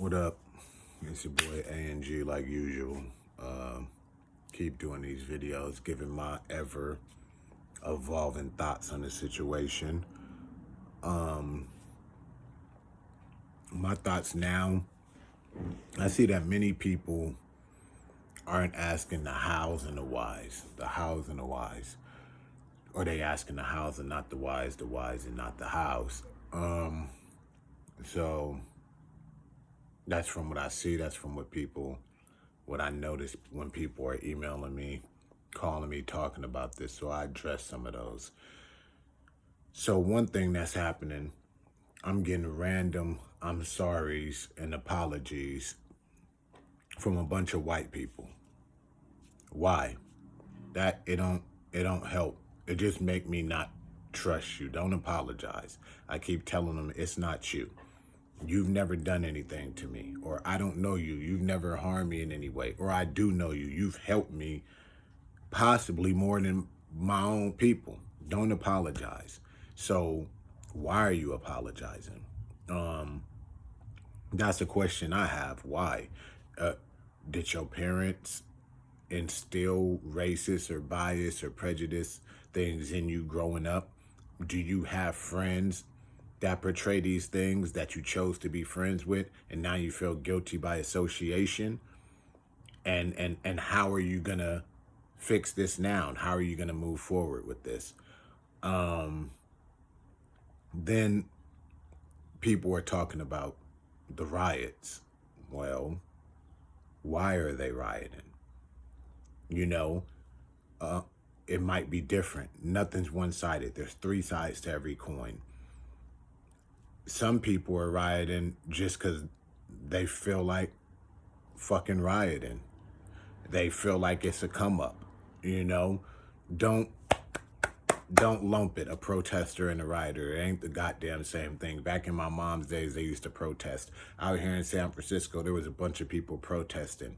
What up? It's your boy A&G like usual. Keep doing these videos, giving my ever evolving thoughts on the situation. My thoughts now, I see that many people aren't asking the hows and the whys. The hows and the whys. Or they asking the hows and not the whys and not the hows. So that's from what I see. That's from what I notice when people are emailing me, calling me, talking about this. So I address some of those. So one thing that's happening, I'm getting random I'm sorries and apologies from a bunch of white people. Why? That it don't help. It just make me not trust you. Don't apologize. I keep telling them it's not you. You've never done anything to me, or I don't know you. You've never harmed me in any way, or I do know you. You've helped me possibly more than my own people. Don't apologize. So why are you apologizing? That's a question I have. Why? Did your parents instill racist or bias or prejudice things in you growing up? Do you have friends that portray these things that you chose to be friends with, and now you feel guilty by association? And how are you gonna fix this now? And how are you gonna move forward with this? Then people are talking about the riots. Well, why are they rioting? You know, it might be different. Nothing's one-sided. There's three sides to every coin. Some people are rioting just because they feel like fucking rioting. They feel like it's a come up. You know, don't lump it, a protester and a rioter. It ain't the goddamn same thing. Back in my mom's days, they used to protest. Out here in San Francisco, there was a bunch of people protesting.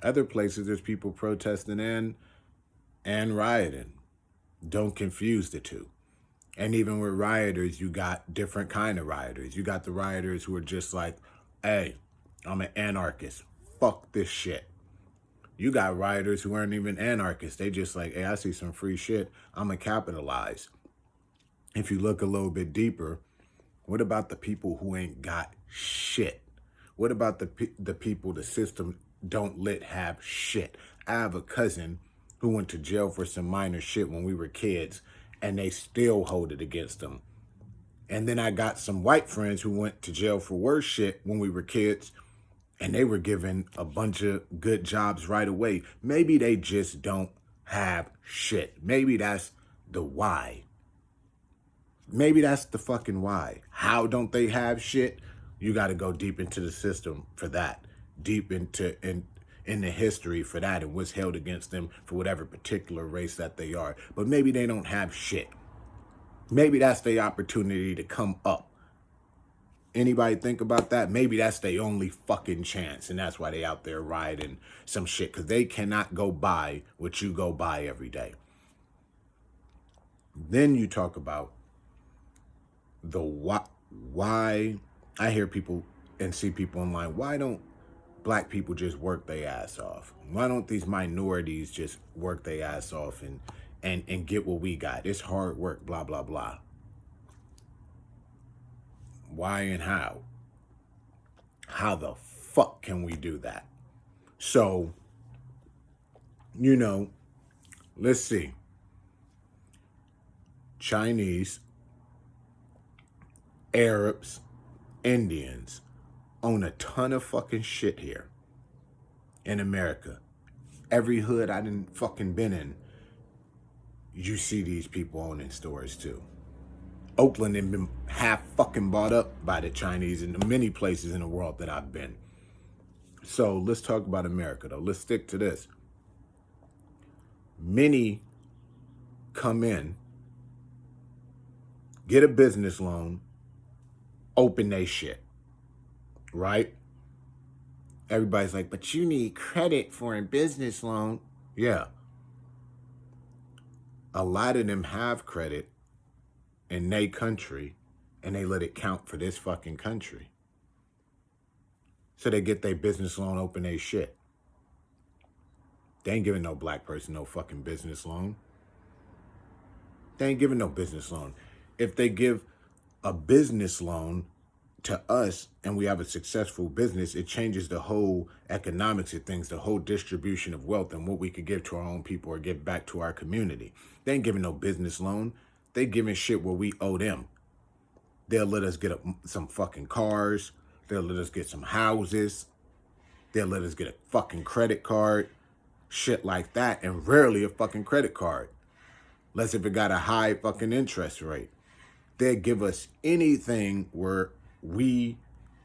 Other places, there's people protesting and rioting. Don't confuse the two. And even with rioters, you got different kind of rioters. You got the rioters who are just like, hey, I'm an anarchist. Fuck this shit. You got rioters who aren't even anarchists. They just like, hey, I see some free shit. I'm going to capitalize. If you look a little bit deeper, what about the people who ain't got shit? What about the people the system don't let have shit? I have a cousin who went to jail for some minor shit when we were kids, and they still hold it against them. And then I got some white friends who went to jail for worse shit when we were kids, and they were given a bunch of good jobs right away. Maybe they just don't have shit. Maybe that's the why. Maybe that's the fucking why. How don't they have shit? You got to go deep into the system for that. Deep into in the history for that and what's held against them for whatever particular race that they are. But maybe they don't have shit. Maybe that's their opportunity to come up. Anybody think about that? Maybe that's their only fucking chance, and that's why they out there riding some shit, because they cannot go buy what you go buy every day. Then you talk about the why. I hear people and see people online, why don't black people just work their ass off? Why don't these minorities just work their ass off and get what we got? It's hard work, blah, blah, blah. Why and how? How the fuck can we do that? So, you know, let's see. Chinese, Arabs, Indians own a ton of fucking shit here in America. Every hood I done fucking been in, you see these people owning stores too. Oakland had been half fucking bought up by the Chinese in many places in the world that I've been. So let's talk about America though. Let's stick to this. Many come in, get a business loan, open they shit, right? Everybody's like, but you need credit for a business loan. Yeah. A lot of them have credit in their country, and they let it count for this fucking country. so they get their business loan, open their shit. They ain't giving no black person no fucking business loan. They ain't giving no business loan. If they give a business loan to us and we have a successful business, it changes the whole economics of things, the whole distribution of wealth and what we could give to our own people or give back to our community. They ain't giving no business loan. They giving shit where we owe them. They'll let us get some fucking cars. They'll let us get some houses. They'll let us get a fucking credit card. Shit like that, and rarely a fucking credit card. Unless if it got a high fucking interest rate. They give us anything where we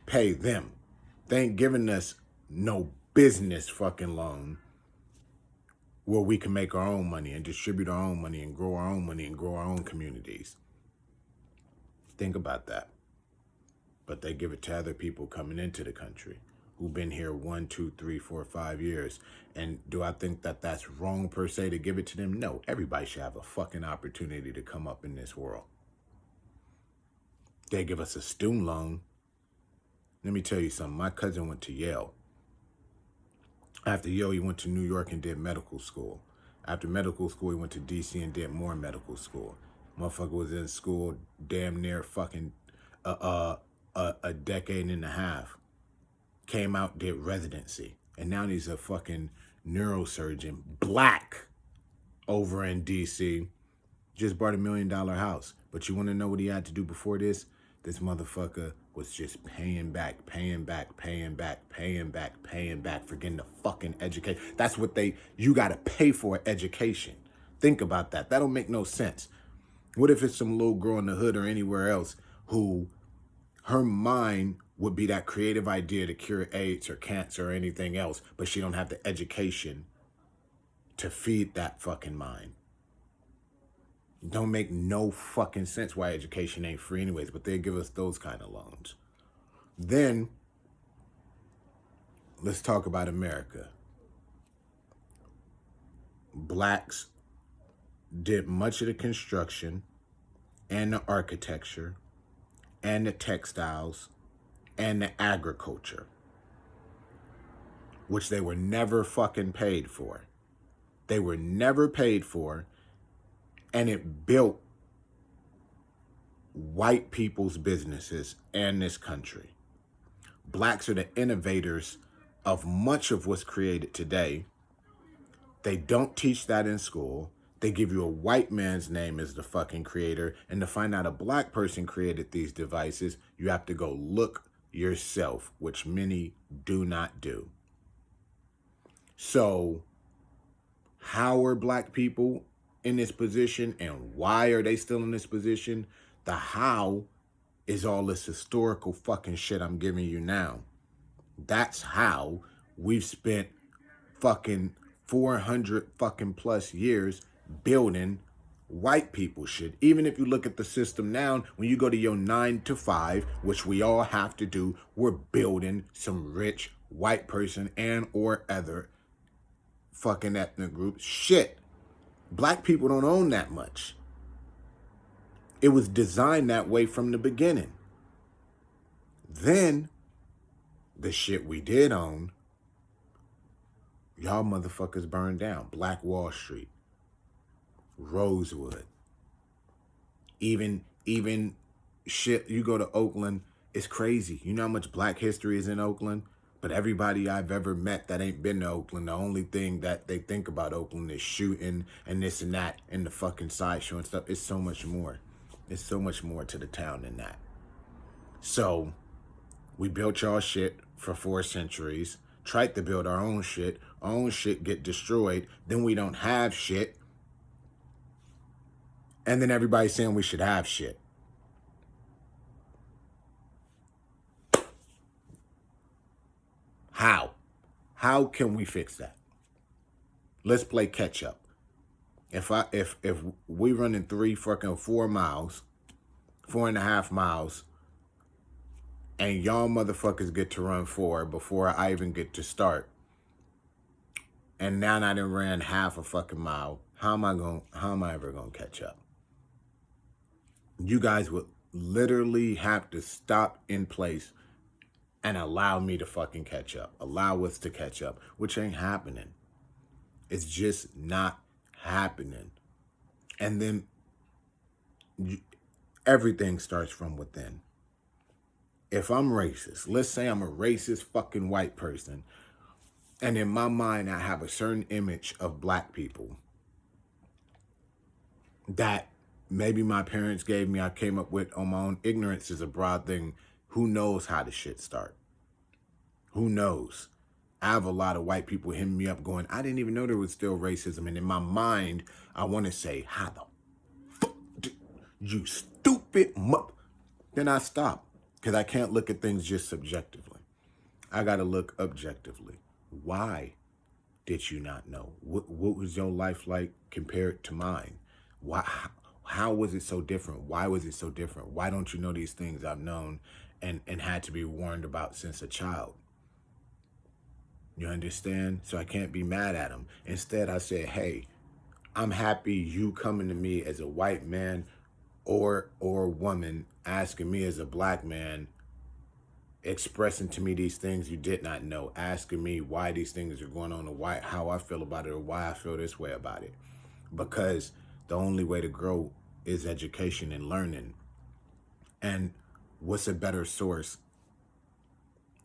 pay them. They ain't giving us no business fucking loan where we can make our own money and distribute our own money and grow our own money and grow our own communities. Think about that. But they give it to other people coming into the country who've been here 1, 2, 3, 4, 5 years. And do I think that that's wrong per se to give it to them? No, everybody should have a fucking opportunity to come up in this world. They give us a student loan. Let me tell you something. My cousin went to Yale. After Yale, he went to New York and did medical school. After medical school, he went to DC and did more medical school. Motherfucker was in school damn near fucking a decade and a half. Came out, did residency. And now he's a fucking neurosurgeon, black, over in DC. Just bought $1 million house. But you want to know what he had to do before this? This motherfucker was just paying back for getting the fucking education. That's what you got to pay for education. Think about that. That don't make no sense. What if it's some little girl in the hood or anywhere else who her mind would be that creative idea to cure AIDS or cancer or anything else, but she don't have the education to feed that fucking mind? Don't make no fucking sense why education ain't free anyways, but they give us those kind of loans. Then, let's talk about America. Blacks did much of the construction and the architecture and the textiles and the agriculture, which they were never fucking paid for. They were never paid for. And it built white people's businesses and this country. Blacks are the innovators of much of what's created today. They don't teach that in school. They give you a white man's name as the fucking creator. And to find out a black person created these devices, you have to go look yourself, which many do not do. So, how are black people in this position, and why are they still in this position? The how is all this historical fucking shit I'm giving you now. That's how we've spent fucking 400 fucking plus years building white people shit. Even if you look at the system now, when you go to your 9 to 5, which we all have to do, we're building some rich white person and or other fucking ethnic group shit. Black people don't own that much. It was designed that way from the beginning. Then, the shit we did own, y'all motherfuckers burned down. Black Wall Street, Rosewood, even shit, you go to Oakland, it's crazy. You know how much black history is in Oakland? But everybody I've ever met that ain't been to Oakland, the only thing that they think about Oakland is shooting and this and that and the fucking sideshow and stuff. It's so much more. It's so much more to the town than that. So, we built y'all shit for 4 centuries, tried to build our own shit get destroyed, then we don't have shit, and then everybody's saying we should have shit. How? How can we fix that? Let's play catch up. If we running 4 miles, 4.5 miles, and y'all motherfuckers get to run 4 before I even get to start, and now I done ran half a fucking mile, how am I ever gonna catch up? You guys would literally have to stop in place and allow me to fucking catch up. Allow us to catch up, which ain't happening. It's just not happening. And then everything starts from within. If I'm racist, let's say I'm a racist fucking white person, and in my mind I have a certain image of black people that maybe my parents gave me, I came up with on my own. Ignorance is a broad thing. Who knows how the shit start? Who knows? I have a lot of white people hitting me up going, I didn't even know there was still racism. And in my mind, I want to say, how the fuck, you stupid Then I stop, because I can't look at things just subjectively. I got to look objectively. Why did you not know? What was your life like compared to mine? Why? How was it so different? Why was it so different? Why don't you know these things I've known and had to be warned about since a child? You understand? So I can't be mad at him. Instead, I said, hey, I'm happy you coming to me as a white man or woman, asking me as a black man, expressing to me these things you did not know, asking me why these things are going on, or why, how I feel about it, or why I feel this way about it. Because the only way to grow is education and learning. And what's a better source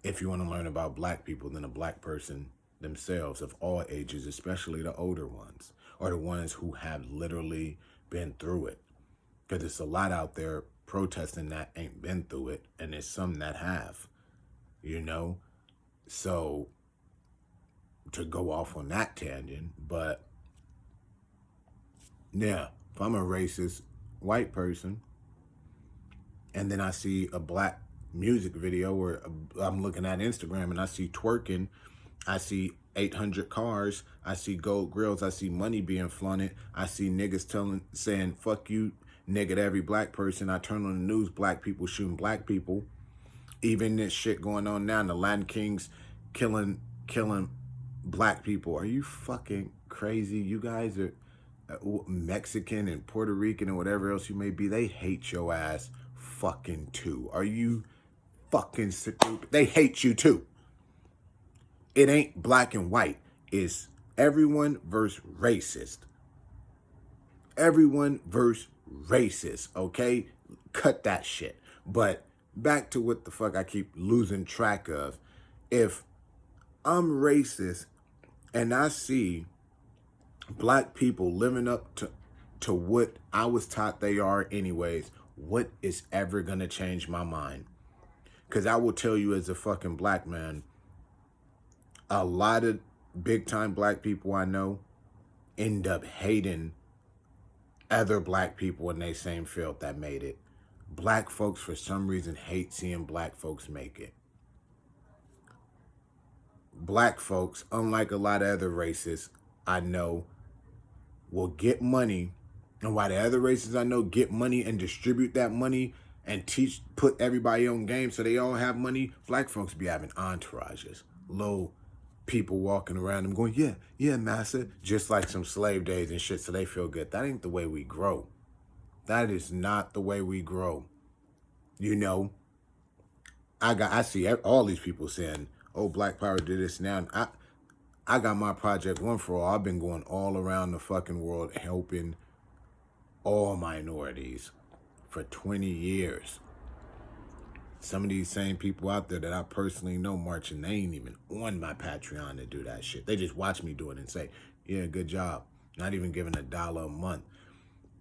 if you want to learn about black people than a black person themselves of all ages, especially the older ones, or the ones who have literally been through it? Because there's a lot out there protesting that ain't been through it, and there's some that have, you know? So, to go off on that tangent, but yeah, if I'm a racist white person, and then I see a black music video, or I'm looking at Instagram and I see twerking, I see 800 cars, I see gold grills, I see money being flaunted, I see niggas saying, fuck you, nigga, to every black person. I turn on the news, black people shooting black people. Even this shit going on now, the Latin Kings killing black people. Are you fucking crazy? You guys are Mexican and Puerto Rican and whatever else you may be. They hate your ass fucking too. Are you fucking stupid? They hate you too. It ain't black and white. It's everyone versus racist. Everyone versus racist, okay? Cut that shit. But back to what the fuck I keep losing track of. If I'm racist and I see black people living up to what I was taught they are anyways, what is ever going to change my mind? Because I will tell you, as a fucking black man, a lot of big time black people I know end up hating other black people in their same field that made it. Black folks, for some reason, hate seeing black folks make it. Black folks, unlike a lot of other races I know, will get money, and while the other races I know get money and distribute that money and put everybody on game so they all have money, black folks be having entourages, little people walking around them going, yeah, massa, just like some slave days and shit, so they feel good. That ain't the way we grow. That is not the way we grow. You know, I see all these people saying, oh, black power did this now. I got my project One for All. I've been going all around the fucking world helping all minorities for 20 years. Some of these same people out there that I personally know marching, they ain't even on my Patreon to do that shit. They just watch me do it and say, yeah, good job. Not even giving $1 a month.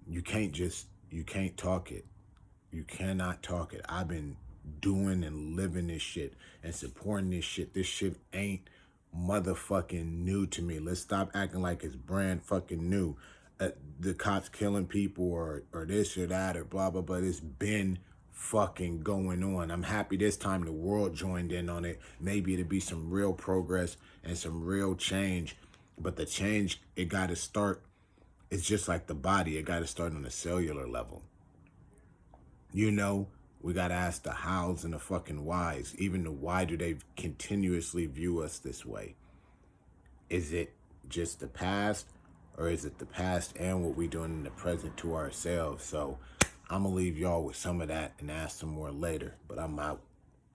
You can't talk it. You cannot talk it. I've been doing and living this shit and supporting this shit. This shit ain't motherfucking new to me. Let's stop acting like it's brand fucking new. The cops killing people or this or that or blah, blah, blah. It's been fucking going on. I'm happy this time the world joined in on it. Maybe it'll be some real progress and some real change. But the change, it got to start. It's just like the body. It got to start on a cellular level. You know, we got to ask the hows and the fucking whys. Even the why do they continuously view us this way? Is it just the past, or is it the past and what we doing in the present to ourselves? So I'm going to leave y'all with some of that and ask some more later, but I'm out.